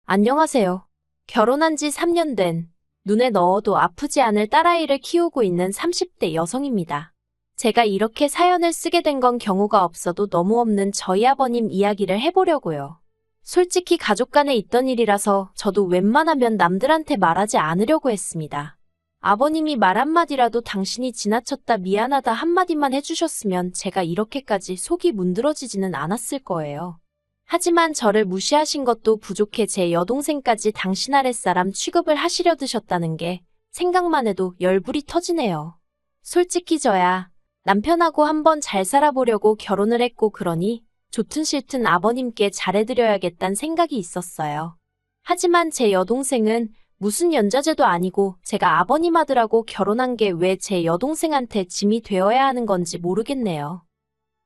안녕하세요. 결혼한 지 3년 된, 눈에 넣어도 아프지 않을 딸아이를 키우고 있는 30대 여성입니다. 제가 이렇게 사연을 쓰게 된 건 경우가 없어도 너무 없는 저희 아버님 이야기를 해보려고요. 솔직히 가족 간에 있던 일이라서 저도 웬만하면 남들한테 말하지 않으려고 했습니다. 아버님이 말 한마디라도 당신이 지나쳤다 미안하다 한마디만 해주셨으면 제가 이렇게까지 속이 문드러지지는 않았을 거예요. 하지만 저를 무시하신 것도 부족해 제 여동생까지 당신 아랫사람 취급을 하시려 드셨다는 게 생각만 해도 열불이 터지네요. 솔직히 저야 남편하고 한번 잘 살아보려고 결혼을 했고 그러니 좋든 싫든 아버님께 잘해드려야겠다는 생각이 있었어요. 하지만 제 여동생은 무슨 연좌제도 아니고 제가 아버님 아들하고 결혼한 게 왜 제 여동생한테 짐이 되어야 하는 건지 모르겠네요.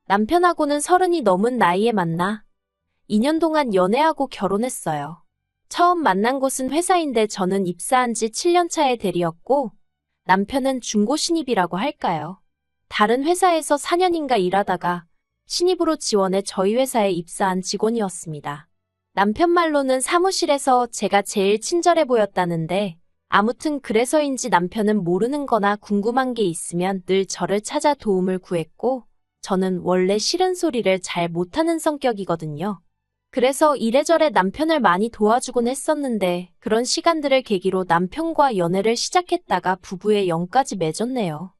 남편하고는 30이 넘은 나이에 만나 2년 동안 연애하고 결혼했어요. 처음 만난 곳은 회사인데 저는 입사한 지 7년 차의 대리였고 남편은 중고 신입이라고 할까요? 다른 회사에서 4년인가 일하다가 신입으로 지원해 저희 회사에 입사한 직원이었습니다. 남편 말로는 사무실에서 제가 제일 친절해 보였다는데 아무튼 그래서인지 남편은 모르는 거나 궁금한 게 있으면 늘 저를 찾아 도움을 구했고 저는 원래 싫은 소리를 잘 못하는 성격이거든요. 그래서 이래저래 남편을 많이 도와주곤 했었는데 그런 시간들을 계기로 남편과 연애를 시작했다가 부부의 영까지 맺었네요.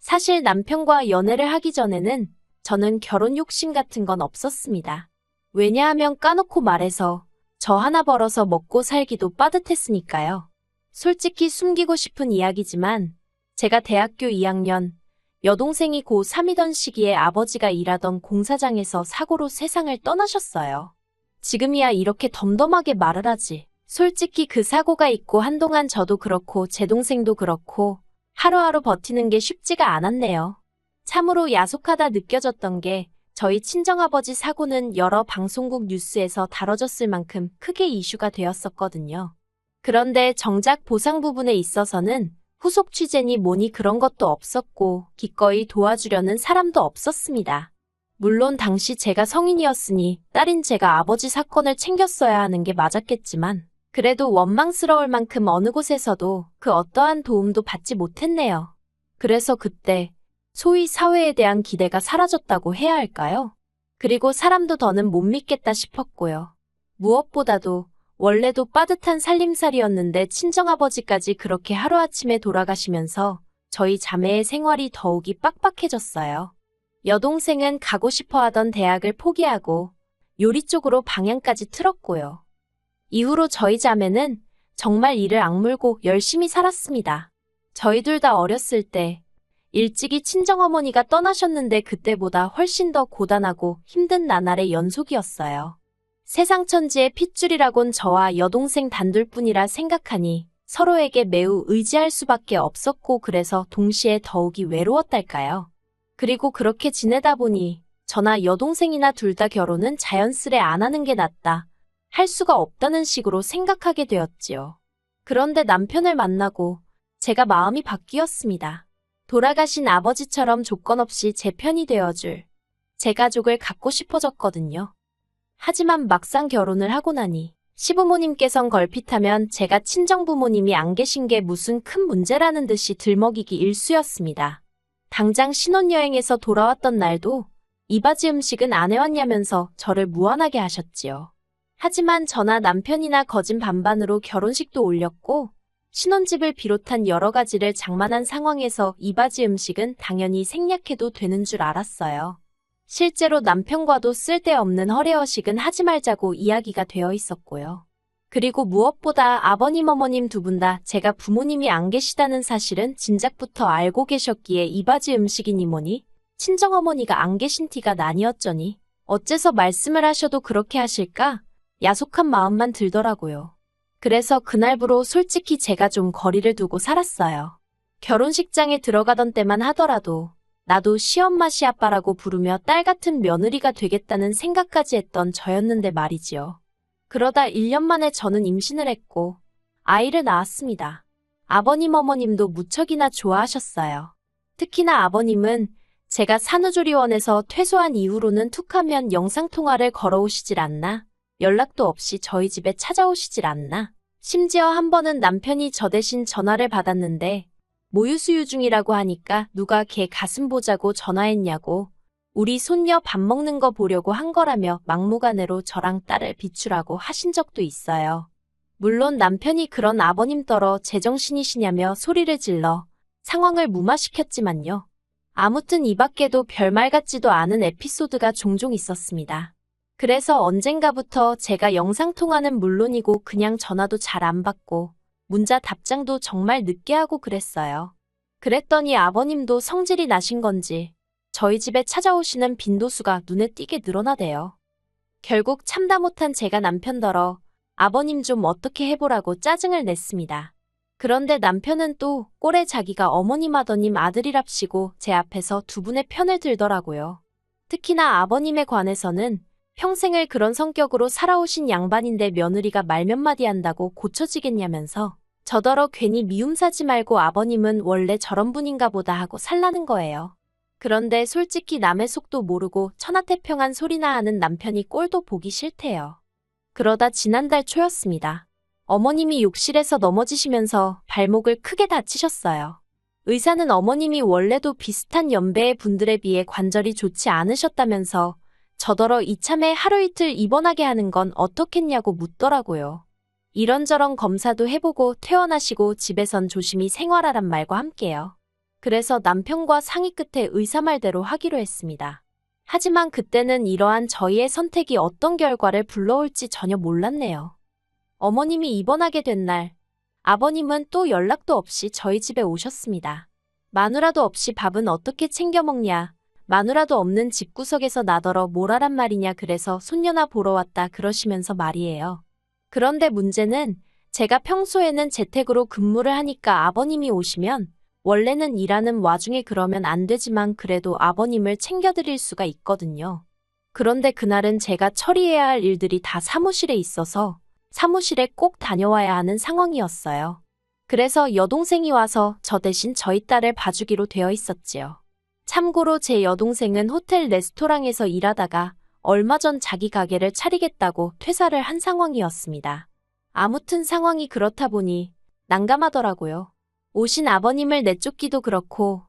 사실 남편과 연애를 하기 전에는 저는 결혼 욕심 같은 건 없었습니다. 왜냐하면 까놓고 말해서 저 하나 벌어서 먹고 살기도 빠듯했으니까요. 솔직히 숨기고 싶은 이야기지만 제가 대학교 2학년, 여동생이 고3이던 시기에 아버지가 일하던 공사장에서 사고로 세상을 떠나셨어요. 지금이야 이렇게 덤덤하게 말을 하지. 솔직히 그 사고가 있고 한동안 저도 그렇고 제 동생도 그렇고 하루하루 버티는 게 쉽지가 않았네요. 참으로 야속하다 느껴졌던 게 저희 친정아버지 사고는 여러 방송국 뉴스에서 다뤄졌을 만큼 크게 이슈가 되었었거든요. 그런데 정작 보상 부분에 있어서는 후속 취재니 뭐니 그런 것도 없었고 기꺼이 도와주려는 사람도 없었습니다. 물론 당시 제가 성인이었으니 딸인 제가 아버지 사건을 챙겼어야 하는 게 맞았겠지만 그래도 원망스러울 만큼 어느 곳에서도 그 어떠한 도움도 받지 못했네요. 그래서 그때 소위 사회에 대한 기대가 사라졌다고 해야 할까요? 그리고 사람도 더는 못 믿겠다 싶었고요. 무엇보다도 원래도 빠듯한 살림살이였는데 친정아버지까지 그렇게 하루아침에 돌아가시면서 저희 자매의 생활이 더욱이 빡빡해졌어요. 여동생은 가고 싶어 하던 대학을 포기하고 요리 쪽으로 방향까지 틀었고요. 이후로 저희 자매는 정말 이를 악물고 열심히 살았습니다. 저희 둘 다 어렸을 때 일찍이 친정어머니가 떠나셨는데 그때보다 훨씬 더 고단하고 힘든 나날의 연속이었어요. 세상 천지의 핏줄이라곤 저와 여동생 단둘뿐이라 생각하니 서로에게 매우 의지할 수밖에 없었고 그래서 동시에 더욱이 외로웠달까요? 그리고 그렇게 지내다 보니 저나 여동생이나 둘 다 결혼은 자연스레 안 하는 게 낫다. 할 수가 없다는 식으로 생각하게 되었지요. 그런데 남편을 만나고 제가 마음이 바뀌었습니다. 돌아가신 아버지처럼 조건 없이 제 편이 되어줄 제 가족을 갖고 싶어졌거든요. 하지만 막상 결혼을 하고 나니 시부모님께선 걸핏하면 제가 친정부모님이 안 계신 게 무슨 큰 문제라는 듯이 들먹이기 일쑤였습니다. 당장 신혼여행에서 돌아왔던 날도 이바지 음식은 안 해왔냐면서 저를 무안하게 하셨지요. 하지만 저나 남편이나 거진 반반으로 결혼식도 올렸고 신혼집을 비롯한 여러 가지를 장만한 상황에서 이바지 음식은 당연히 생략해도 되는 줄 알았어요. 실제로 남편과도 쓸데없는 허례허식은 하지 말자고 이야기가 되어 있었고요. 그리고 무엇보다 아버님 어머님 두 분 다 제가 부모님이 안 계시다는 사실은 진작부터 알고 계셨기에 이바지 음식이니 뭐니 친정어머니가 안 계신 티가 나뉘었더니 어째서 말씀을 하셔도 그렇게 하실까? 야속한 마음만 들더라고요. 그래서 그날부로 솔직히 제가 좀 거리를 두고 살았어요. 결혼식장에 들어가던 때만 하더라도 나도 시엄마 시아빠라고 부르며 딸 같은 며느리가 되겠다는 생각까지 했던 저였는데 말이지요. 그러다 1년 만에 저는 임신을 했고 아이를 낳았습니다. 아버님 어머님도 무척이나 좋아하셨어요. 특히나 아버님은 제가 산후조리원에서 퇴소한 이후로는 툭하면 영상통화를 걸어오시질 않나 연락도 없이 저희 집에 찾아오시질 않나. 심지어 한 번은 남편이 저 대신 전화를 받았는데 모유수유 중이라고 하니까 누가 걔 가슴 보자고 전화했냐고, 우리 손녀 밥 먹는 거 보려고 한 거라며 막무가내로 저랑 딸을 비추라고 하신 적도 있어요. 물론 남편이 그런 아버님 떨어 제정신이시냐며 소리를 질러 상황을 무마시켰지만요. 아무튼 이 밖에도 별말 같지도 않은 에피소드가 종종 있었습니다. 그래서 언젠가부터 제가 영상통화는 물론이고 그냥 전화도 잘 안 받고 문자 답장도 정말 늦게 하고 그랬어요. 그랬더니 아버님도 성질이 나신 건지 저희 집에 찾아오시는 빈도수가 눈에 띄게 늘어나대요. 결국 참다 못한 제가 남편더러 아버님 좀 어떻게 해보라고 짜증을 냈습니다. 그런데 남편은 또 꼴에 자기가 어머님 아더님 아들이랍시고 제 앞에서 두 분의 편을 들더라고요. 특히나 아버님에 관해서는 평생을 그런 성격으로 살아오신 양반인데 며느리가 말 몇 마디 한다고 고쳐지겠냐면서 저더러 괜히 미움 사지 말고 아버님은 원래 저런 분인가 보다 하고 살라는 거예요. 그런데 솔직히 남의 속도 모르고 천하태평한 소리나 하는 남편이 꼴도 보기 싫대요. 그러다 지난달 초였습니다. 어머님이 욕실에서 넘어지시면서 발목을 크게 다치셨어요. 의사는 어머님이 원래도 비슷한 연배의 분들에 비해 관절이 좋지 않으셨다면서 저더러 이참에 하루 이틀 입원하게 하는 건 어떻겠냐고 묻더라고요. 이런저런 검사도 해보고 퇴원하시고 집에선 조심히 생활하란 말과 함께요. 그래서 남편과 상의 끝에 의사 말대로 하기로 했습니다. 하지만 그때는 이러한 저희의 선택이 어떤 결과를 불러올지 전혀 몰랐네요. 어머님이 입원하게 된 날, 아버님은 또 연락도 없이 저희 집에 오셨습니다. 마누라도 없이 밥은 어떻게 챙겨 먹냐, 마누라도 없는 집구석에서 나더러 뭘 하란 말이냐, 그래서 손녀나 보러 왔다 그러시면서 말이에요. 그런데 문제는 제가 평소에는 재택으로 근무를 하니까 아버님이 오시면 원래는 일하는 와중에 그러면 안 되지만 그래도 아버님을 챙겨드릴 수가 있거든요. 그런데 그날은 제가 처리해야 할 일들이 다 사무실에 있어서 사무실에 꼭 다녀와야 하는 상황이었어요. 그래서 여동생이 와서 저 대신 저희 딸을 봐주기로 되어 있었지요. 참고로 제 여동생은 호텔 레스토랑에서 일하다가 얼마 전 자기 가게를 차리겠다고 퇴사를 한 상황이었습니다. 아무튼 상황이 그렇다 보니 난감하더라고요. 오신 아버님을 내쫓기도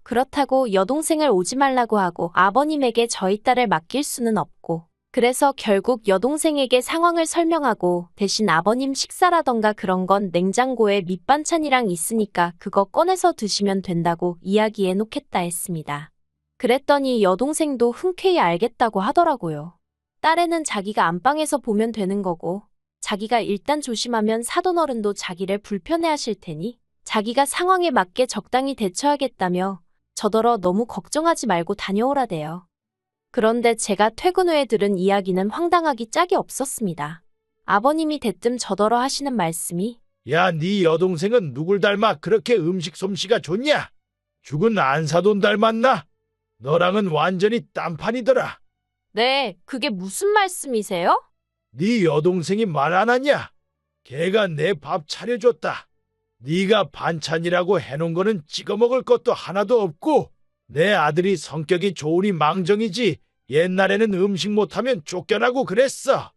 그렇다고 여동생을 오지 말라고 하고 아버님에게 저희 딸을 맡길 수는 없고, 그래서 결국 여동생에게 상황을 설명하고 대신 아버님 식사라던가 그런 건 냉장고에 밑반찬이랑 있으니까 그거 꺼내서 드시면 된다고 이야기해 놓겠다 했습니다. 그랬더니 여동생도 흔쾌히 알겠다고 하더라고요. 딸애는 자기가 안방에서 보면 되는 거고 자기가 일단 조심하면 사돈어른도 자기를 불편해하실 테니 자기가 상황에 맞게 적당히 대처하겠다며 저더러 너무 걱정하지 말고 다녀오라대요. 그런데 제가 퇴근 후에 들은 이야기는 황당하기 짝이 없었습니다. 아버님이 대뜸 저더러 하시는 말씀이 야, 네 여동생은 누굴 닮아 그렇게 음식 솜씨가 좋냐? 죽은 안사돈 닮았나? 너랑은 완전히 딴판이더라. 네, 그게 무슨 말씀이세요? 네 여동생이 말 안 하냐? 걔가 내 밥 차려줬다. 네가 반찬이라고 해놓은 거는 찍어 먹을 것도 하나도 없고 내 아들이 성격이 좋으니 망정이지 옛날에는 음식 못하면 쫓겨나고 그랬어.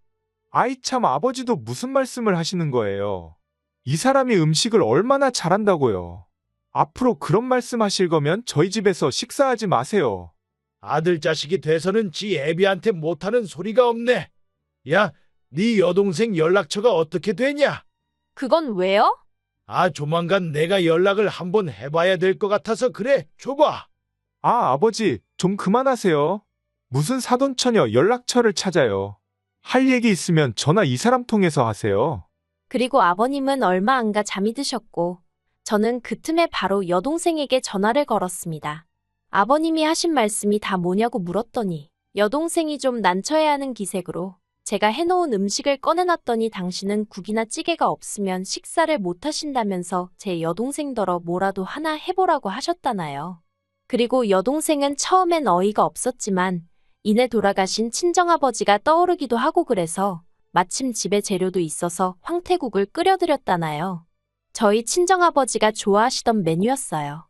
아이 참, 아버지도 무슨 말씀을 하시는 거예요? 이 사람이 음식을 얼마나 잘한다고요. 앞으로 그런 말씀하실 거면 저희 집에서 식사하지 마세요. 아들 자식이 돼서는 지 애비한테 못하는 소리가 없네. 야, 네 여동생 연락처가 어떻게 되냐? 그건 왜요? 조만간 내가 연락을 한번 해봐야 될 것 같아서 그래, 줘봐. 아버지, 좀 그만하세요. 무슨 사돈처녀 연락처를 찾아요. 할 얘기 있으면 전화 이 사람 통해서 하세요. 그리고 아버님은 얼마 안 가 잠이 드셨고 저는 그 틈에 바로 여동생에게 전화를 걸었습니다. 아버님이 하신 말씀이 다 뭐냐고 물었더니 여동생이 좀 난처해하는 기색으로 제가 해놓은 음식을 꺼내놨더니 당신은 국이나 찌개가 없으면 식사를 못 하신다면서 제 여동생더러 뭐라도 하나 해보라고 하셨다나요. 그리고 여동생은 처음엔 어이가 없었지만 이내 돌아가신 친정아버지가 떠오르기도 하고 그래서 마침 집에 재료도 있어서 황태국을 끓여드렸다나요. 저희 친정아버지가 좋아하시던 메뉴였어요.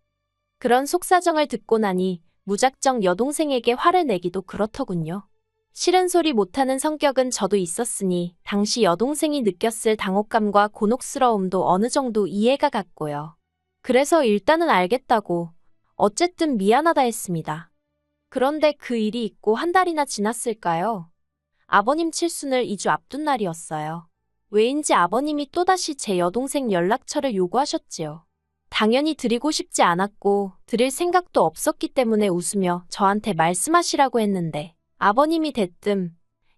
그런 속사정을 듣고 나니 무작정 여동생에게 화를 내기도 그렇더군요. 싫은 소리 못하는 성격은 저도 있었으니 당시 여동생이 느꼈을 당혹감과 곤혹스러움도 어느 정도 이해가 갔고요. 그래서 일단은 알겠다고 어쨌든 미안하다 했습니다. 그런데 그 일이 있고 한 달이나 지났을까요? 아버님 칠순을 2주 앞둔 날이었어요. 왜인지 아버님이 또다시 제 여동생 연락처를 요구하셨지요. 당연히 드리고 싶지 않았고 드릴 생각도 없었기 때문에 웃으며 저한테 말씀하시라고 했는데 아버님이 대뜸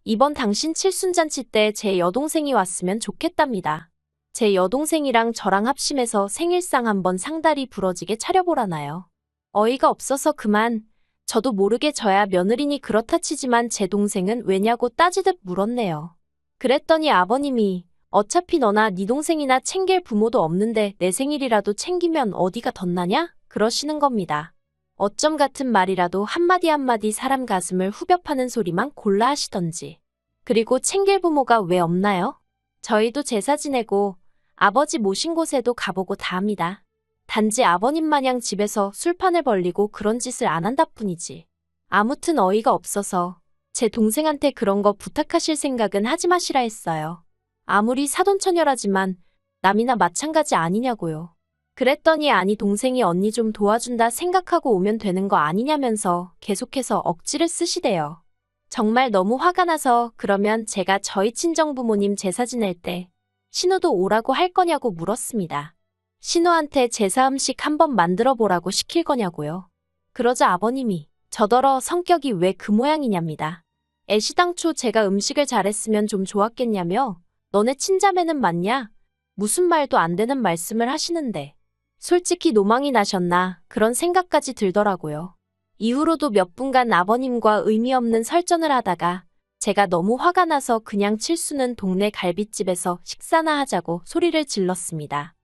이번 당신 칠순잔치 때 제 여동생이 왔으면 좋겠답니다. 제 여동생이랑 저랑 합심해서 생일상 한번 상다리 부러지게 차려보라나요. 어이가 없어서 그만 저도 모르게 저야 며느리니 그렇다 치지만 제 동생은 왜냐고 따지듯 물었네요. 그랬더니 아버님이 어차피 너나 네 동생이나 챙길 부모도 없는데 내 생일이라도 챙기면 어디가 덧나냐? 그러시는 겁니다. 어쩜 같은 말이라도 한마디 한마디 사람 가슴을 후벼 파는 소리만 골라 하시던지. 그리고 챙길 부모가 왜 없나요? 저희도 제사 지내고 아버지 모신 곳에도 가보고 다 합니다. 단지 아버님 마냥 집에서 술판을 벌리고 그런 짓을 안 한다 뿐이지. 아무튼 어이가 없어서 제 동생한테 그런 거 부탁하실 생각은 하지 마시라 했어요. 아무리 사돈처녀라지만 남이나 마찬가지 아니냐고요. 그랬더니 아니 동생이 언니 좀 도와준다 생각하고 오면 되는 거 아니냐면서 계속해서 억지를 쓰시대요. 정말 너무 화가 나서 그러면 제가 저희 친정부모님 제사 지낼 때 신우도 오라고 할 거냐고 물었습니다. 신우한테 제사 음식 한번 만들어 보라고 시킬 거냐고요. 그러자 아버님이 저더러 성격이 왜 그 모양이냐입니다. 애시당초 제가 음식을 잘했으면 좀 좋았겠냐며 너네 친자매는 맞냐? 무슨 말도 안 되는 말씀을 하시는데 솔직히 노망이 나셨나 그런 생각까지 들더라고요. 이후로도 몇 분간 아버님과 의미 없는 설전을 하다가 제가 너무 화가 나서 그냥 칠수는 동네 갈빗집에서 식사나 하자고 소리를 질렀습니다.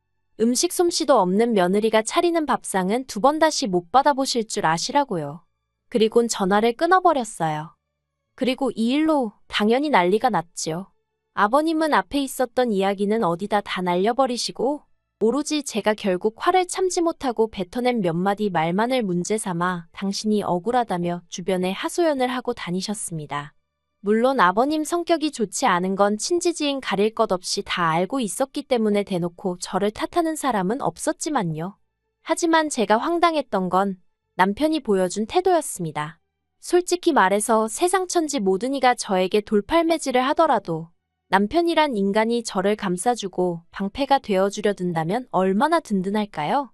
음식 솜씨도 없는 며느리가 차리는 밥상은 두 번 다시 못 받아보실 줄 아시라고요. 그리곤 전화를 끊어버렸어요. 그리고 이 일로 당연히 난리가 났지요. 아버님은 앞에 있었던 이야기는 어디다 다 날려버리시고 오로지 제가 결국 화를 참지 못하고 뱉어낸 몇 마디 말만을 문제 삼아 당신이 억울하다며 주변에 하소연을 하고 다니셨습니다. 물론 아버님 성격이 좋지 않은 건 친지지인 가릴 것 없이 다 알고 있었기 때문에 대놓고 저를 탓하는 사람은 없었지만요. 하지만 제가 황당했던 건 남편이 보여준 태도였습니다. 솔직히 말해서 세상 천지 모든 이가 저에게 돌팔매질을 하더라도 남편이란 인간이 저를 감싸주고 방패가 되어주려 든다면 얼마나 든든할까요?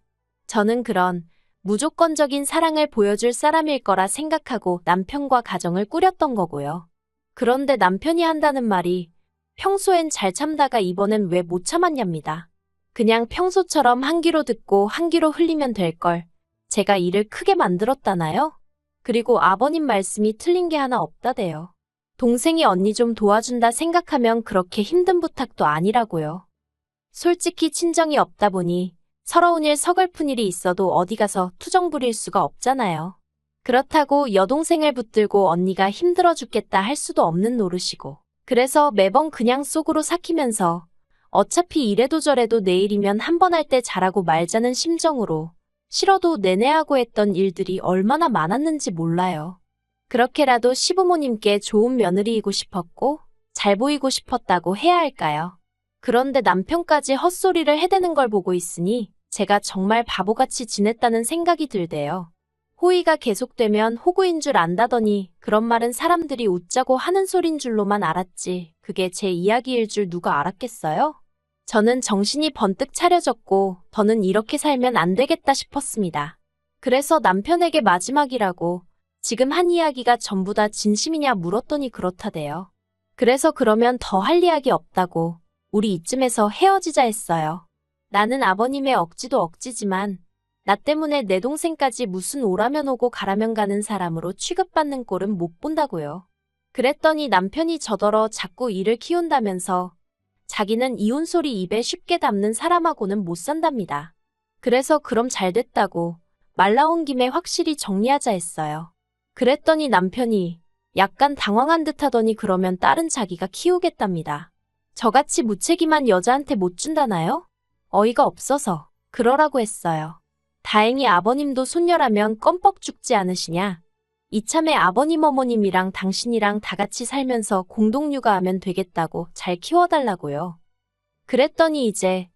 저는 그런 무조건적인 사랑을 보여줄 사람일 거라 생각하고 남편과 가정을 꾸렸던 거고요. 그런데 남편이 한다는 말이 평소엔 잘 참다가 이번엔 왜 못 참았냐입니다. 그냥 평소처럼 한 귀로 듣고 한 귀로 흘리면 될 걸 제가 일을 크게 만들었다나요? 그리고 아버님 말씀이 틀린 게 하나 없다대요. 동생이 언니 좀 도와준다 생각하면 그렇게 힘든 부탁도 아니라고요. 솔직히 친정이 없다 보니 서러운 일 서글픈 일이 있어도 어디 가서 투정 부릴 수가 없잖아요. 그렇다고 여동생을 붙들고 언니가 힘들어 죽겠다 할 수도 없는 노릇이고. 그래서 매번 그냥 속으로 삭히면서 어차피 이래도 저래도 내일이면 한 번 할 때 잘하고 말자는 심정으로 싫어도 내내 하고 했던 일들이 얼마나 많았는지 몰라요. 그렇게라도 시부모님께 좋은 며느리이고 싶었고 잘 보이고 싶었다고 해야 할까요? 그런데 남편까지 헛소리를 해대는 걸 보고 있으니 제가 정말 바보같이 지냈다는 생각이 들대요. 호의가 계속되면 호구인 줄 안다더니 그런 말은 사람들이 웃자고 하는 소린 줄로만 알았지 그게 제 이야기일 줄 누가 알았겠어요? 저는 정신이 번뜩 차려졌고 더는 이렇게 살면 안 되겠다 싶었습니다. 그래서 남편에게 마지막이라고 지금 한 이야기가 전부 다 진심이냐 물었더니 그렇다대요. 그래서 그러면 더 할 이야기 없다고 우리 이쯤에서 헤어지자 했어요. 나는 아버님의 억지도 억지지만 나 때문에 내 동생까지 무슨 오라면 오고 가라면 가는 사람으로 취급받는 꼴은 못 본다고요. 그랬더니 남편이 저더러 자꾸 일을 키운다면서 자기는 이혼 소리 입에 쉽게 담는 사람하고는 못 산답니다. 그래서 그럼 잘 됐다고 말 나온 김에 확실히 정리하자 했어요. 그랬더니 남편이 약간 당황한 듯 하더니 그러면 딸은 자기가 키우겠답니다. 저같이 무책임한 여자한테 못 준다나요? 어이가 없어서 그러라고 했어요. 다행히 아버님도 손녀라면 껌뻑 죽지 않으시냐. 이참에 아버님 어머님이랑 당신이랑 다 같이 살면서 공동육아하면 되겠다고 잘 키워달라고요. 그랬더니 이제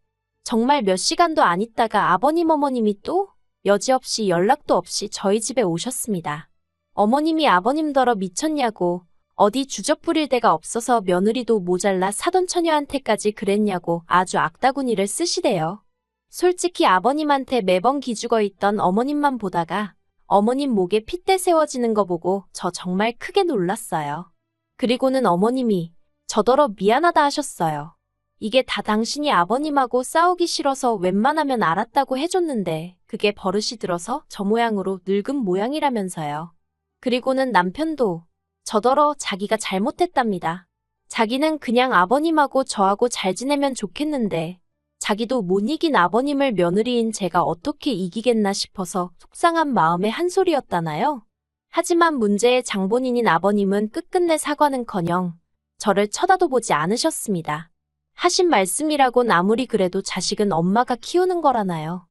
정말 몇 시간도 안 있다가 아버님 어머님이 또 여지없이 연락도 없이 저희 집에 오셨습니다. 어머님이 아버님더러 미쳤냐고, 어디 주접 부릴 데가 없어서 며느리도 모자라 사돈 처녀한테까지 그랬냐고 아주 악다구니를 쓰시대요. 솔직히 아버님한테 매번 기죽어 있던 어머님만 보다가 어머님 목에 핏대 세워지는 거 보고 저 정말 크게 놀랐어요. 그리고는 어머님이 저더러 미안하다 하셨어요. 이게 다 당신이 아버님하고 싸우기 싫어서 웬만하면 알았다고 해줬는데 그게 버릇이 들어서 저 모양으로 늙은 모양이라면서요. 그리고는 남편도 저더러 자기가 잘못했답니다. 자기는 그냥 아버님하고 저하고 잘 지내면 좋겠는데 자기도 못 이긴 아버님을 며느리인 제가 어떻게 이기겠나 싶어서 속상한 마음에 한 소리였다나요? 하지만 문제의 장본인인 아버님은 끝끝내 사과는커녕 저를 쳐다도 보지 않으셨습니다. 하신 말씀이라곤 아무리 그래도 자식은 엄마가 키우는 거라나요.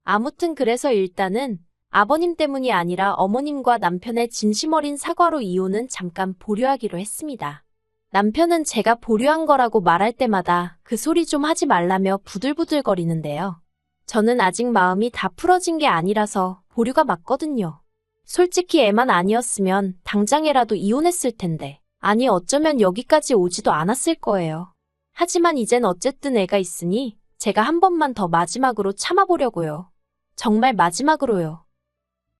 아무튼 그래서 일단은 아버님 때문이 아니라 어머님과 남편의 진심 어린 사과로 이혼은 잠깐 보류하기로 했습니다. 남편은 제가 보류한 거라고 말할 때마다 그 소리 좀 하지 말라며 부들부들거리는데요. 저는 아직 마음이 다 풀어진 게 아니라서 보류가 맞거든요. 솔직히 애만 아니었으면 당장에라도 이혼했을 텐데, 아니 어쩌면 여기까지 오지도 않았을 거예요. 하지만 이젠 어쨌든 애가 있으니 제가 한 번만 더 마지막으로 참아보려고요. 정말 마지막으로요.